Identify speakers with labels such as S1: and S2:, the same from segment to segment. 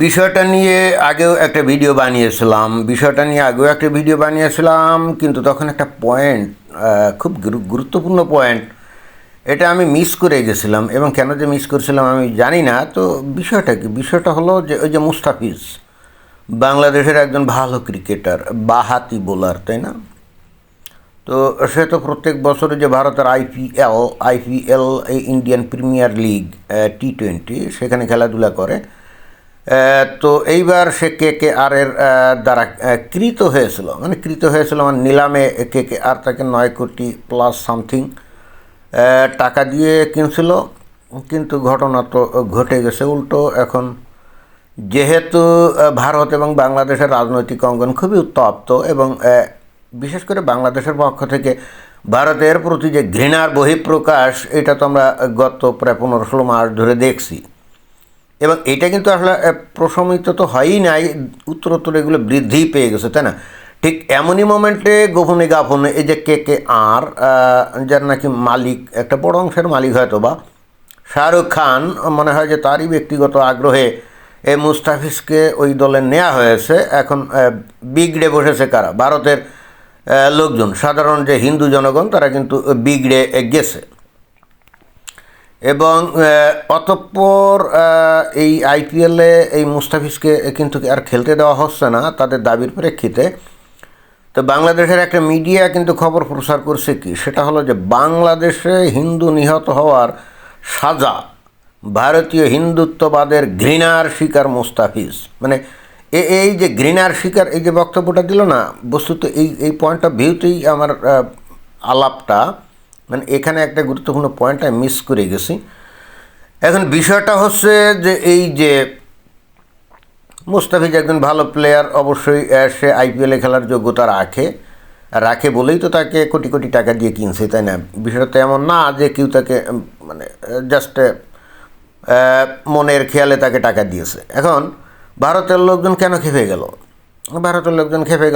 S1: বিষয়টা নিয়ে আগেও একটা ভিডিও বানিয়েছিলাম কিন্তু তখন একটা পয়েন্ট, খুব গুরুত্বপূর্ণ পয়েন্ট, এটা আমি মিস করে গেছিলাম এবং কেন যে মিস করেছিলাম আমি জানি না। তো বিষয়টা কি? বিষয়টা হলো যে ওই যে মুস্তাফিজ, বাংলাদেশের একজন ভালো ক্রিকেটার, বাঁহাতি বোলার, তাই না? তো সে তো প্রত্যেক বছরে যে ভারতের IPL Indian premier league T20 সেখানে খেলাধুলা করে। তো এইবার সে KKR এর দ্বারা কৃত হয়েছিল মানে নিলামে KKR তাকে 9 কোটি প্লাস সামথিং টাকা দিয়ে কিনছিল। কিন্তু ঘটনা তো ঘটে গেছে উল্টো। এখন যেহেতু ভারত এবং বাংলাদেশের রাজনৈতিক অঙ্গন খুবই উত্তপ্ত এবং বিশেষ করে বাংলাদেশের পক্ষ থেকে ভারতের প্রতি যে ঘৃণার বহিঃপ্রকাশ, এটা তো আমরা গত প্রায় 15-16 মাস ধরে দেখছি। এবং এটা কিন্তু আসলে প্রশমিত তো হয়ই নাই, উত্তরোত্তর এগুলো বৃদ্ধি পেয়ে গেছে, তাই না? ঠিক এমনই মোমেন্টে গোপনে এই যে KKR, যার নাকি মালিক, একটা বড় অংশের মালিক হয়তো বা শাহরুখ খান, মনে হয় যে তারই ব্যক্তিগত আগ্রহে এই মুস্তাফিজকে ওই দলে নেওয়া হয়েছে। এখন বিগড়ে বসেছে কারা? ভারতের লোকজন, সাধারণ যে হিন্দু জনগণ, তারা কিন্তু বিগড়ে গেছে। এবং অতঃপর এই আইপিএলে এই মুস্তাফিজকে কিন্তু আর খেলতে দেওয়া হচ্ছে না তাদের দাবির প্রেক্ষিতে। তো বাংলাদেশের একটা মিডিয়া কিন্তু খবর প্রচার করছে কি, সেটা হলো যে বাংলাদেশে হিন্দু নিহত হওয়ার সাজা, ভারতীয় হিন্দুত্ববাদের ঘৃণার শিকার মুস্তাফিজ। মানে এই যে ঘৃণার শিকার, এই যে বক্তব্যটা দিল না, বস্তুত এই পয়েন্ট অফ ভিউতেই আমার আলাপটা, মানে এখানে একটা গুরুত্বপূর্ণ পয়েন্ট আমি মিস করে গেছি। এখন বিষয়টা হচ্ছে যে এই যে মুস্তাফিজ একজন ভালো প্লেয়ার, অবশ্যই সে আইপিএলে খেলার যোগ্যতা রাখে বলেই তো তাকে কোটি কোটি টাকা দিয়ে কিনছে, তাই না? বিষয়টা তো এমন না যে কেউ তাকে মানে জাস্ট মনের খেয়ালে তাকে টাকা দিয়েছে। এখন ভারতের লোকজন কেন খেপে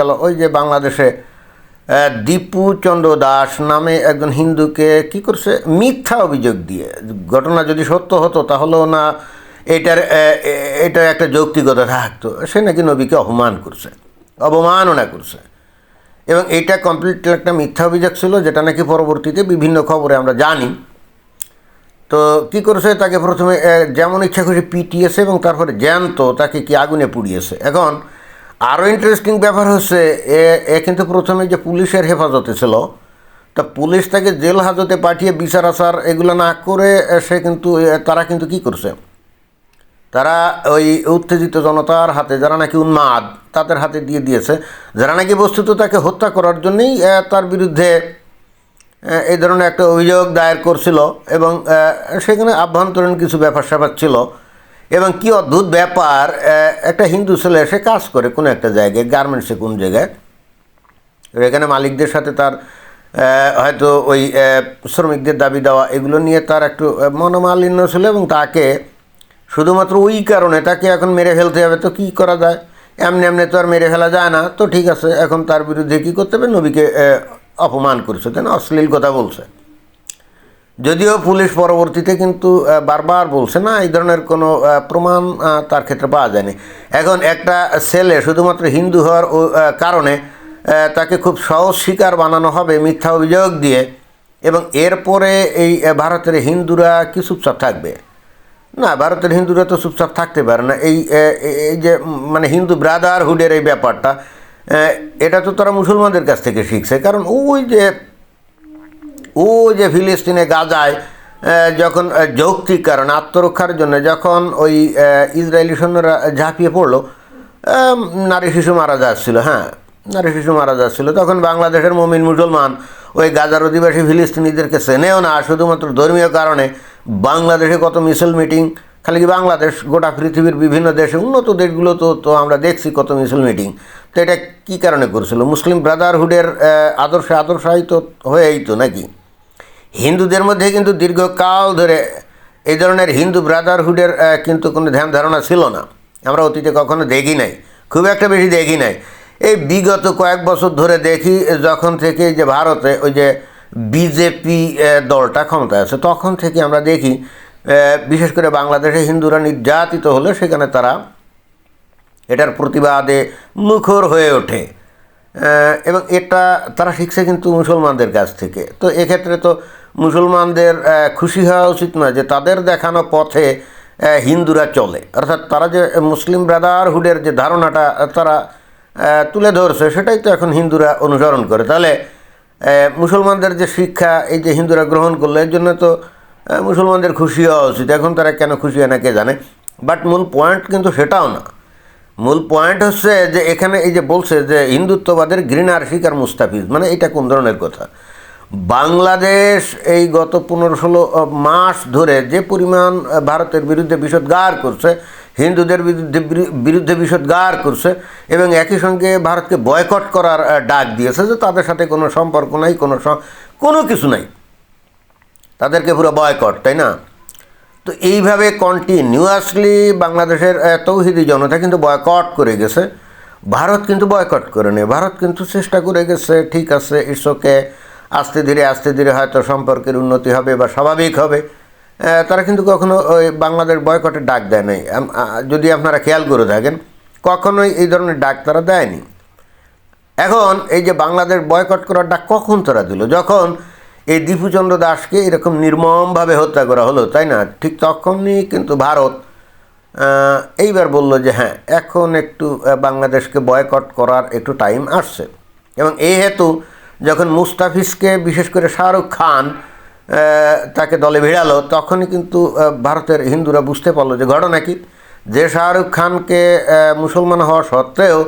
S1: গেল? ওই যে বাংলাদেশে দীপু চন্দ্র দাস নামে একজন হিন্দুকে কি করছে, মিথ্যা অভিযোগ দিয়ে। ঘটনা যদি সত্য হতো তাহলেও না এটার একটা যৌক্তিকতা থাকতো। সে নাকি নবীকে অবমাননা করছে এবং এটা কমপ্লিটলি একটা মিথ্যা অভিযোগ ছিল, যেটা নাকি পরবর্তীতে বিভিন্ন খবরে আমরা জানি। তো কী করেছে, তাকে প্রথমে যেমন ইচ্ছা করে পিটিয়েছে এবং তারপরে জ্যান্ত তাকে কি আগুনে পুড়িয়েছে। এখন আরও ইন্টারেস্টিং ব্যাপার হচ্ছে, এ কিন্তু প্রথমে যে পুলিশের হেফাজতে ছিল, তা পুলিশ তাকে জেল হাজতে পাঠিয়ে বিচার আচার এগুলো না করে তারা কিন্তু কী করছে, তারা ওই উত্তেজিত জনতার হাতে, যারা নাকি উন্মাদ, তাদের হাতে দিয়ে দিয়েছে, যারা নাকি বস্তুত তাকে হত্যা করার জন্যই তার বিরুদ্ধে এই ধরনের একটা অভিযোগ দায়ের করছিল। এবং সেখানে আভ্যন্তরীণ কিছু ব্যাপার স্যাপার ছিল। এবং কি অদ্ভুত ব্যাপার, একটা হিন্দু ছেলে এসে কাজ করে কোনো একটা জায়গায়, গার্মেন্টসে কোন জায়গায়, এখানে মালিকদের সাথে তার হয়তো ওই শ্রমিকদের দাবি দেওয়া এগুলো নিয়ে তার একটু মনোমালিন্য ছিল এবং তাকে শুধুমাত্র ওই কারণে তাকে এখন মেরে ফেলতে হবে। তো কী করা যায়? এমনি তো আর মেরে ফেলা যায় না। তো ঠিক আছে, এখন তার বিরুদ্ধে কী করতে হবে, নবীকে অপমান করছে, তাই না? অশ্লীল কথা বলছে। যদিও পুলিশ পরবর্তীতে কিন্তু বারবার বলছে না, এই ধরনের কোনো প্রমাণ তার ক্ষেত্রে পাওয়া যায়নি। এখন একটা ছেলে শুধুমাত্র হিন্দু হওয়ার কারণে তাকে খুব সহজ শিকার বানানো হবে মিথ্যা অভিযোগ দিয়ে, এবং এরপরে এই ভারতের হিন্দুরা কি চুপচাপ থাকবে? না, ভারতের হিন্দুরা তো চুপচাপ থাকতে পারে না। এই যে মানে হিন্দু ব্রাদারহুডের এই ব্যাপারটা, এটা তো তারা মুসলমানদের কাছ থেকে শিখছে। কারণ ওই যে ফিলিস্তিনে গাজায় যখন যৌক্তিক কারণ আত্মরক্ষার জন্য যখন ওই ইসরায়েলি সৈন্যরা ঝাঁপিয়ে পড়লো, নারী শিশু মারা যাচ্ছিল, তখন বাংলাদেশের মুমিন মুসলমান ওই গাজার অধিবাসী ফিলিস্তিনিদেরকে চেনেও না, শুধুমাত্র ধর্মীয় কারণে বাংলাদেশে কত মিছিল মিটিং, খালি কি বাংলাদেশ, গোটা পৃথিবীর বিভিন্ন দেশে, উন্নত দেশগুলো তো আমরা দেখছি কত মিছিল মিটিং। তো এটা কী কারণে করেছিল? মুসলিম ব্রাদারহুডের আদর্শায়িত হয়েই তো নাকি? হিন্দুদের মধ্যে কিন্তু দীর্ঘকাল ধরে এই ধরনের হিন্দু ব্রাদারহুডের কিন্তু কোনো ধ্যান ধারণা ছিল না। আমরা অতীতে কখনো দেখি নাই, খুব একটা বেশি দেখি নাই। এই বিগত কয়েক বছর ধরে দেখি, যখন থেকে যে ভারতে ওই যে বিজেপি দলটা ক্ষমতায় আছে, তখন থেকে আমরা দেখি বিশেষ করে বাংলাদেশে হিন্দুরা নির্যাতিত হলে সেখানে তারা এটার প্রতিবাদে মুখর হয়ে ওঠে। এবং এটা তারা শিখছে কিন্তু মুসলমানদের কাছ থেকে। তো এক্ষেত্রে তো মুসলমানদের খুশি হওয়া উচিত না যে তাদের দেখানো পথে হিন্দুরা চলে, অর্থাৎ তারা যে মুসলিম ব্রাদারহুডের যে ধারণাটা তারা তুলে ধরছে সেটাই তো এখন হিন্দুরা অনুসরণ করে। তাহলে মুসলমানদের যে শিক্ষা এই যে হিন্দুরা গ্রহণ করলো, এর জন্য তো মুসলমানদের খুশি হওয়া উচিত। এখন তারা কেন খুশি হয় না কে জানে। বাট মূল পয়েন্ট কিন্তু সেটাও না। মূল পয়েন্ট হচ্ছে যে এখানে এই যে বলছে যে হিন্দুত্ববাদের ঘৃণার শিকার মুস্তাফিজ, মানে এটা কোন ধরনের কথা? বাংলাদেশ এই গত 15-16 মাস ধরে যে পরিমাণ ভারতের বিরুদ্ধে বিষোদ্গার করছে, হিন্দুদের বিরুদ্ধে বিষোদ্গার করছে, এবং একই সঙ্গে ভারতকে বয়কট করার ডাক দিয়েছে যে তাদের সাথে কোনো সম্পর্ক নাই, কোনো কিছু নাই, তাদেরকে পুরো বয়কট, তাই না? তো এইভাবে কন্টিনিউয়াসলি বাংলাদেশের তৌহিদি জনতা কিন্তু বয়কট করে গেছে। ভারত কিন্তু বয়কট করে নেই, ভারত কিন্তু চেষ্টা করে গেছে, ঠিক আছে ইটস ওকে, আস্তে ধীরে হয়তো সম্পর্কের উন্নতি হবে বা স্বাভাবিক হবে। তারা কিন্তু কখনো ওই বাংলাদেশ বয়কটের ডাক দেয় নাই। যদি আপনারা খেয়াল করে থাকেন, কখনোই এই ধরনের ডাক তারা দেয়নি। এখন এই যে বাংলাদেশ বয়কট করার ডাক কখন তারা দিল? যখন এই দীপুচন্দ্র দাসকে এরকম নির্মমভাবে হত্যা করা হলো, তাই না? ঠিক তখনই কিন্তু ভারত এইবার বলল যে হ্যাঁ, এখন একটু বাংলাদেশকে বয়কট করার একটু টাইম আসছে। এবং এই হেতু যখন মুস্তাফিজকে, বিশেষ করে শাহরুখ খান তাকে দলে ভিড়ালো, তখনই কিন্তু ভারতের হিন্দুরা বুঝতে পারলো যে ঘটনা কি, যে শাহরুখ খানকে মুসলমান হওয়া সত্ত্বেও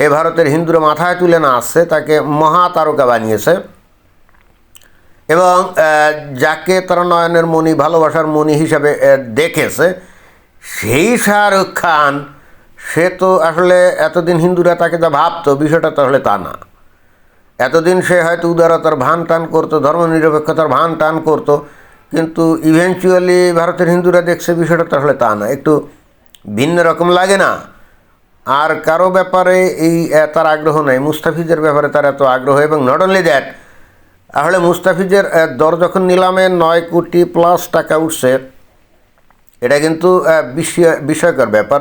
S1: এ ভারতের হিন্দুরা মাথায় তুলে না আসছে, তাকে মহাতারকা বানিয়েছে, এবং যাকে তারা নয়নের মণি, ভালোবাসার মণি হিসাবে দেখেছে, সেই শাহরুখ খান, সে তো আসলে এতদিন হিন্দুরা তাকে যা ভাবতো, বিষয়টা তাহলে তা না। এতদিন সে হয়তো উদারতার ভান টান করতো, ধর্মনিরপেক্ষতার ভান টান করতো, কিন্তু ইভেনচুয়ালি ভারতের হিন্দুরা দেখছে বিষয়টা তাহলে তা না, একটু ভিন্ন রকম লাগে না? আর কারো ব্যাপারে এই তার আগ্রহ নেই, মুস্তাফিজের ব্যাপারে তার এত আগ্রহ। এবং নট অনলি দ্যাট, আসলে মুস্তাফিজের দর যখন নিলামে 9 কোটি প্লাস টাকা উঠছে, এটা কিন্তু বিস্ময়কর ব্যাপার।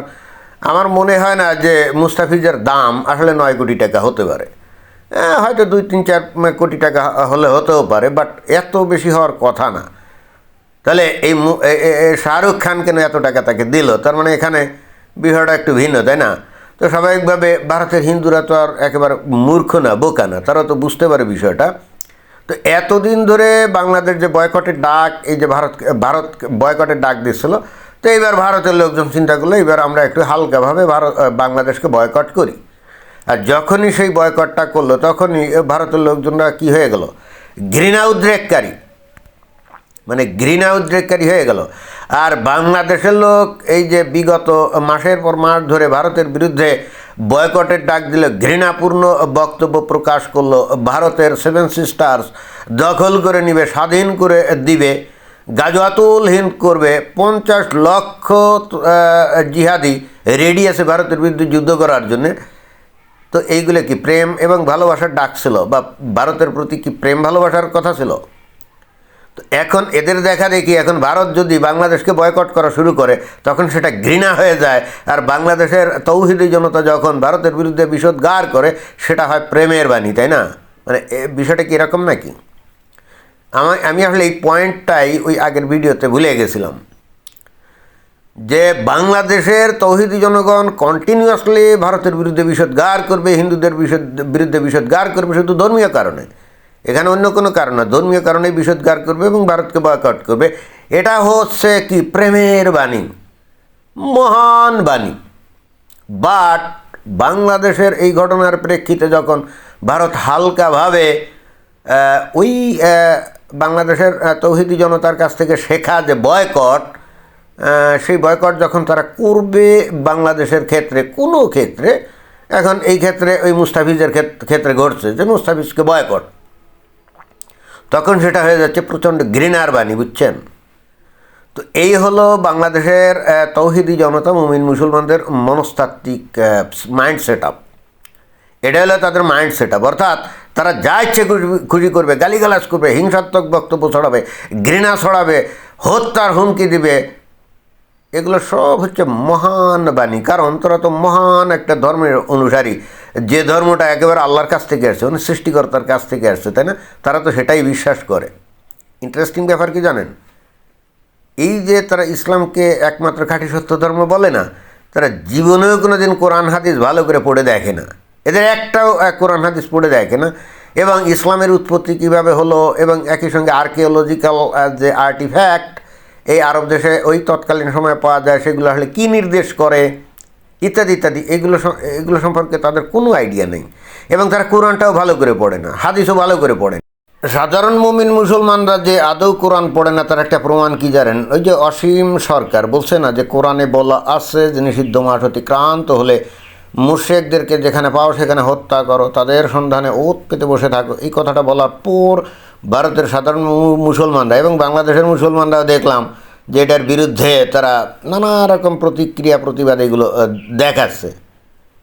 S1: আমার মনে হয় না যে মুস্তাফিজের দাম আসলে 9 কোটি টাকা হতে পারে। হয়তো 2-3-4 কোটি টাকা হলে হতেও পারে, বাট এত বেশি হওয়ার কথা না। তাহলে এই শাহরুখ খান কেন এত টাকা তাকে দিল? তার মানে এখানে বিষয়টা একটু ভিন্ন, তাই না? তো স্বাভাবিকভাবে ভারতের হিন্দুরা তো আর একেবারে মূর্খ না, বোকা না, তারা তো বুঝতে পারে বিষয়টা। তো এতদিন ধরে বাংলাদেশ যে বয়কটের ডাক, এই যে ভারত বয়কটের ডাক দিচ্ছিল, তো এইবার ভারতের লোকজন চিন্তা করলো এবার আমরা একটু হালকাভাবে বাংলাদেশকে বয়কট করি। আর যখনই সেই বয়কটটা করলো, তখনই ভারতের লোকজনরা কি হয়ে গেল? ঘৃণা উদ্রেককারী, মানে ঘৃণা উদ্রেককারী হয়ে গেল। আর বাংলাদেশের লোক এই যে বিগত মাসের পর মাস ধরে ভারতের বিরুদ্ধে বয়কটের ডাক দিল, ঘৃণাপূর্ণ বক্তব্য প্রকাশ করলো, ভারতের 7 সিস্টার্স দখল করে নিবে, স্বাধীন করে দিবে, গাজওয়াতুল হিন্দ করবে, 50 লক্ষ জিহাদি রেডি আছে ভারতের বিরুদ্ধে যুদ্ধ করার জন্যে। তো এইগুলো কি প্রেম এবং ভালোবাসার ডাক ছিল, বা ভারতের প্রতি কি প্রেম ভালোবাসার কথা ছিল? তো এখন এদের দেখা দেখি এখন ভারত যদি বাংলাদেশকে বয়কট করা শুরু করে, তখন সেটা ঘৃণা হয়ে যায়। আর বাংলাদেশের তৌহিদি জনতা যখন ভারতের বিরুদ্ধে বিষোদ্গার করে, সেটা হয় প্রেমের বাণী, তাই না? মানে বিষয়টা কি এরকম নাকি? আমি আসলে এই পয়েন্টটাই ওই আগের ভিডিওতে ভুলে গেছিলাম, যে বাংলাদেশের তৌহিদি জনগণ কন্টিনিউয়াসলি ভারতের বিরুদ্ধে বিষোদ্গার করবে, হিন্দুদের বিরুদ্ধে বিষোদ্গার করবে, শুধু ধর্মীয় কারণে, এখানে অন্য কোনো কারণ না, ধর্মীয় কারণে বিষোদ্গার করবে এবং ভারতকে বয়কট করবে। এটা হচ্ছে কি প্রেমের বাণী, মহান বাণী। বাট বাংলাদেশের এই ঘটনার প্রেক্ষিতে যখন ভারত হালকাভাবে ওই বাংলাদেশের তৌহিদি জনতার কাছ থেকে শেখা যে বয়কট, সেই বয়কট যখন তারা করবে বাংলাদেশের ক্ষেত্রে, কোনো ক্ষেত্রে, এখন এই ক্ষেত্রে ওই মুস্তাফিজের ক্ষেত্রে ঘটছে যে মুস্তাফিজকে বয়কট, তখন সেটা হয়ে যাচ্ছে প্রচণ্ড ঘৃণার বাণী, বুঝছেন? তো এই হলো বাংলাদেশের তৌহিদি জনতা, মুমিন মুসলমানদের মনস্তাত্ত্বিক মাইন্ড সেট আপ। এটা হলো তাদের মাইন্ড সেট আপ, অর্থাৎ তারা যা ইচ্ছে খুশি করবে, গালিগালাজ করবে, হিংসাত্মক বক্তব্য ছড়াবে, ঘৃণা ছড়াবে, হত্যার হুমকি দিবে, এগুলো সব হচ্ছে মহান বাণী, কারণ তোরা তো মহান একটা ধর্মের অনুসারী, যে ধর্মটা একেবারে আল্লাহর কাছ থেকে আসছে, মানে সৃষ্টিকর্তার কাছ থেকে আসছে, তাই না? তারা তো সেটাই বিশ্বাস করে। ইন্টারেস্টিং ব্যাপার কি জানেন, এই যে তারা ইসলামকে একমাত্র খাঁটি সত্য ধর্ম বলে না, তারা জীবনেও কোনো দিন কোরআন হাদিস ভালো করে পড়ে দেখে না, এদের একটাও কোরআন হাদিস পড়ে দেখে না। এবং ইসলামের উৎপত্তি কীভাবে হলো এবং একই সঙ্গে আর্কিওলজিক্যাল যে আর্টিফ্যাক্ট এই আরব দেশে ওই তৎকালীন সময়ে পাওয়া যায়, সেগুলো আসলে কী নির্দেশ করে ইত্যাদি ইত্যাদি, এগুলো সম্পর্কে তাদের কোনো আইডিয়া নেই। এবং তারা কোরআনটাও ভালো করে পড়ে না, হাদিসও ভালো করে পড়ে না। সাধারণ মুমিন মুসলমানরা যে আদৌ কোরআন পড়ে না, তার একটা প্রমাণ কি জানেন? ওই যে অসীম সরকার বলছে না যে কোরআনে বলা আছে যে নিষিদ্ধ মাস অতিক্রান্ত হলে মুশরিকদেরকে যেখানে পাও সেখানে হত্যা করো, তাদের সন্ধানে ওত পেতে বসে থাকো। এই কথাটা বলার পর ভারতের সাধারণ মুসলমানরা এবং বাংলাদেশের মুসলমানরাও দেখলাম যে এটার বিরুদ্ধে তারা নানা রকম প্রতিক্রিয়া প্রতিবাদ এগুলো দেখাচ্ছে।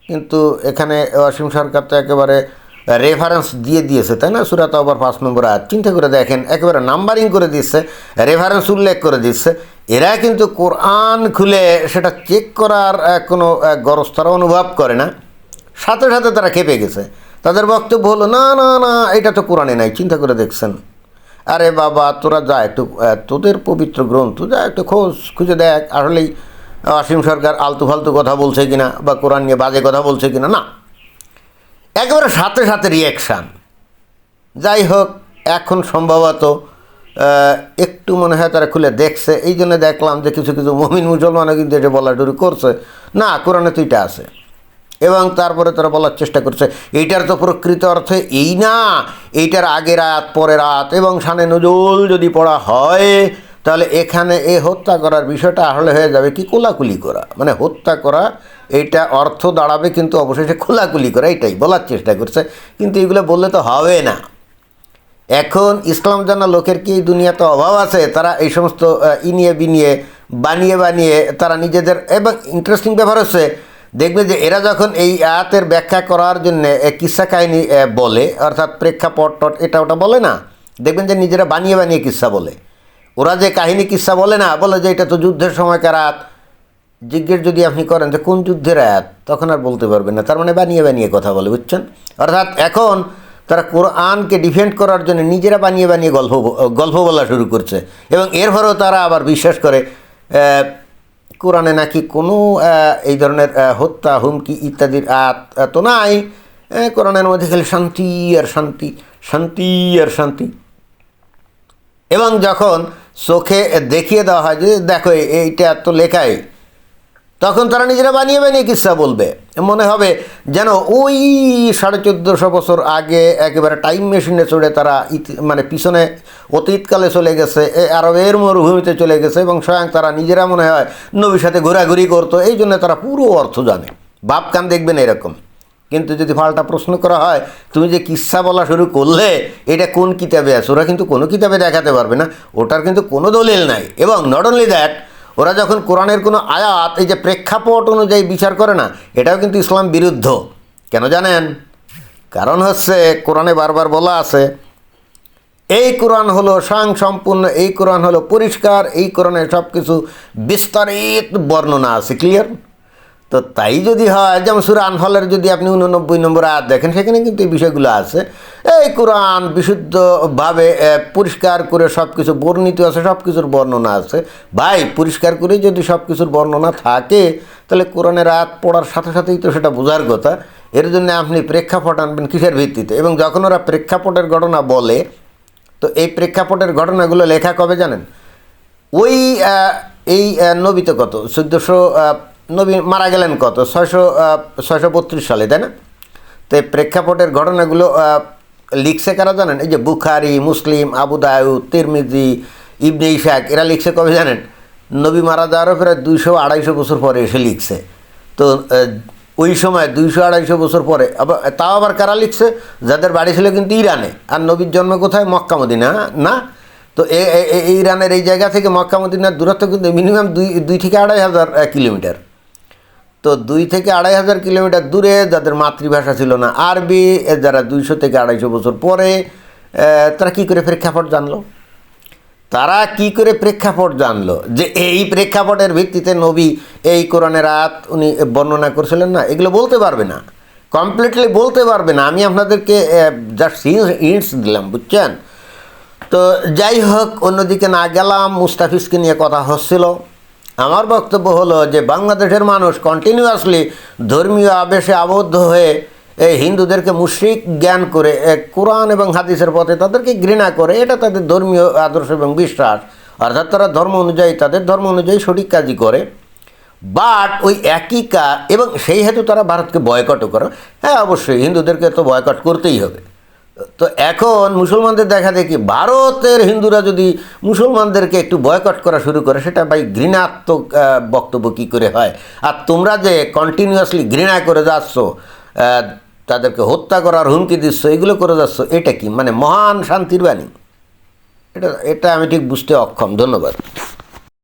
S1: কিন্তু এখানে অসীম সরকার তো একেবারে রেফারেন্স দিয়ে দিয়েছে, তাই না? সূরা তাওবার 5 নম্বর আয়াত চিন্তা করে দেখেন, একেবারে নাম্বারিং করে দিচ্ছে, রেফারেন্স উল্লেখ করে দিচ্ছে। এরা কিন্তু কোরআন খুলে সেটা চেক করার কোনো গরজ তারা অনুভব করে না, সাথে সাথে তারা খেপে গেছে। তাদের বক্তব্য হলো না না না, এটা তো কোরআনে নাই। চিন্তা করে দেখছেন? আরে বাবা, তোরা যা একটু তোদের পবিত্র গ্রন্থ যা একটু খুঁজে দেখ আসলেই অসীম সরকার আলতু ফালতু কথা বলছে কিনা বা কোরআন নিয়ে বাজে কথা বলছে কিনা। না, একেবারে সাথে সাথে রিয়াকশান। যাই হোক, এখন সম্ভবত একটু মনে হয় তারা খুলে দেখছে, এই জন্য দেখলাম যে কিছু কিছু মুমিন মুসলমানও কিন্তু এটা বলা শুরু করছে, না কোরআনে তো এটা আছে। এবং তারপরে তারা বলার চেষ্টা করছে এইটার তো প্রকৃত অর্থে এই না, এইটার আগের রাত পরের রাত এবং শানে নজুল যদি পড়া হয় তাহলে এখানে এই হত্যা করার বিষয়টা আসলে হয়ে যাবে কি কোলাকুলি করা, মানে হত্যা করা, এইটা অর্থ দাঁড়াবে কিন্তু অবশেষে খোলাকুলি করা, এটাই বলার চেষ্টা করছে। কিন্তু এগুলো বললে তো হবে না। এখন ইসলাম জানা লোকের কি এই দুনিয়াতে অভাব আছে? তারা এই সমস্ত ইনিয়ে বিনিয়ে বানিয়ে বানিয়ে তারা নিজেদের, এবং ইন্টারেস্টিং ব্যাপার হচ্ছে দেখবে যে এরা যখন এই আয়াতের ব্যাখ্যা করার জন্য কিস্সা কাহিনী বলে, অর্থাৎ প্রেক্ষাপট টট এটা ওটা বলে না, দেখবেন যে নিজেরা বানিয়ে বানিয়ে কিস্সা বলে। ওরা যে কাহিনী কিস্সা বলে না, বলে যে এটা তো যুদ্ধের সময়কার আয়াত। জিজ্ঞেস যদি আপনি করেন যে কোন যুদ্ধের আয়াত, তখন আর বলতে পারবেন না। তার মানে বানিয়ে বানিয়ে কথা বলে, বুঝছেন? অর্থাৎ এখন তারা কোরআনকে ডিফেন্ড করার জন্য নিজেরা বানিয়ে বানিয়ে গল্প বলা শুরু করছে। এবং এর পরেও তারা আবার বিশ্বাস করে কোরআনে নাকি কোনো এই ধরনের হত্যা হুমকি ইত্যাদির আয়াত তো নাই, কোরআনের মধ্যে খালি শান্তি আর শান্তি, শান্তি আর শান্তি। এবং যখন চোখে দেখিয়ে দেওয়া হয় যে দেখো এইটা তো লেখাই, তখন তারা নিজেরা বানিয়ে বানিয়ে কিস্সা বলবে। মনে হবে যেন ওই 1450 বছর আগে একেবারে টাইম মেশিনে চড়ে তারা মানে পিছনে অতীতকালে চলে গেছে, আরবের মরুভূমিতে চলে গেছে এবং স্বয়ং তারা নিজেরা মনে হয় নবীর সাথে ঘোরাঘুরি করতো, এই জন্য তারা পুরো অর্থ জানে। ভাবকান দেখবেন এরকম। কিন্তু যদি পাল্টা প্রশ্ন করা হয় তুমি যে কিস্সা বলা শুরু করলে এটা কোন কিতাবে আছে, ওরা কিন্তু কোনো কিতাবে দেখাতে পারবে না, ওটার কিন্তু কোনো দলিল নাই। এবং নট অনলি দ্যাট, ওরা যখন কোরআনের কোনো আয়াত এই যে প্রেক্ষাপট অনুযায়ী বিচার করে না, এটাও কিন্তু ইসলাম বিরুদ্ধ। কেন জানেন? কারণ হচ্ছে কোরআনে বারবার বলা আছে এই কোরআন হলো স্বয়ং সম্পূর্ণ, এই কোরআন হলো পরিষ্কার, এই কোরআনে সব কিছু বিস্তারিত বর্ণনা আছে, ক্লিয়ার। তো তাই যদি হয়, যেমন সূরা আনফালের যদি আপনি 89 নম্বর আয়াত দেখেন, সেখানে কিন্তু এই বিষয়গুলো আছে। এই কোরআন বিশুদ্ধভাবে পরিষ্কার করে সব কিছু বর্ণিত আছে, সব কিছুর বর্ণনা আছে। ভাই, পরিষ্কার করে যদি সব কিছুর বর্ণনা থাকে তাহলে কোরআনের আয়াত পড়ার সাথে সাথেই তো সেটা বোঝার কথা। এর জন্য আপনি প্রেক্ষাপট আনবেন কিসের ভিত্তিতে? এবং যখন ওরা প্রেক্ষাপটের ঘটনা বলে, তো এই প্রেক্ষাপটের ঘটনাগুলো লেখা কবে জানেন? ওই এই নবী তো কত 1400 নবী মারা গেলেন কত 632 সালে, তাই না? তো এই প্রেক্ষাপটের ঘটনাগুলো লিখছে কারা জানেন? এই যে বুখারি, মুসলিম, আবু দাউদ, তিরমিজি, ইবনে ইসাক, এরা লিখছে কবে জানেন? নবী মারা যাওয়ারও প্রায় 200-250 বছর পরে এসে লিখছে। তো ওই সময় 200-250 বছর পরে তাও আবার কারা লিখছে? যাদের বাড়ি ছিল কিন্তু ইরানে। আর নবীর জন্ম কোথায়? মক্কা মদিনা, না? তো ইরানের এই জায়গা থেকে মক্কা মদিনার দূরত্ব কিন্তু মিনিমাম 2 থেকে 2,500 কিলোমিটার। তো 2 থেকে 2,500 কিলোমিটার দূরে যাদের মাতৃভাষা ছিল না আরবি, যারা 200 থেকে 250 বছর পরে, তারা কী করে প্রেক্ষাপট জানলো? তারা কি করে প্রেক্ষাপট জানলো যে এই প্রেক্ষাপটের ভিত্তিতে নবী এই কোরআনের আয়াত উনি বর্ণনা করছিলেন না? এগুলো বলতে পারবে না, কমপ্লিটলি বলতে পারবে না। আমি আপনাদেরকে জাস্ট হিন্টস দিলাম, বুঝছেন? তো যাই হোক, অন্যদিকে না গেলাম, মুস্তাফিজকে নিয়ে কথা হচ্ছিল। আমার বক্তব্য হলো যে বাংলাদেশের মানুষ কন্টিনিউয়াসলি ধর্মীয় আবেশে আবদ্ধ হয়ে এই হিন্দুদেরকে মুশরিক জ্ঞান করে কোরআন এবং হাদিসের পথে তাদেরকে ঘৃণা করে, এটা তাদের ধর্মীয় আদর্শ এবং বিশ্বাস, অর্থাৎ তারা ধর্ম অনুযায়ী তাদের ধর্ম অনুযায়ী সঠিক কাজই করে। বাট ওই একই কাজ, এবং সেই হেতু তারা ভারতকে বয়কটও করে। হ্যাঁ, অবশ্যই হিন্দুদেরকে তো বয়কট করতেই হবে। তো এখন মুসলমানদের দেখা দেখি ভারতের হিন্দুরা যদি মুসলমানদেরকে একটু বয়কট করা শুরু করে, সেটা ভাই ঘৃণাত্মক বক্তব্য কী করে হয়? আর তোমরা যে কন্টিনিউয়াসলি ঘৃণা করে যাচ্ছ, তাদেরকে হত্যা করার হুমকি দিচ্ছ, এগুলো করে যাচ্ছ, এটা কি মানে মহান শান্তির বাণী? এটা আমি ঠিক বুঝতে অক্ষম। ধন্যবাদ।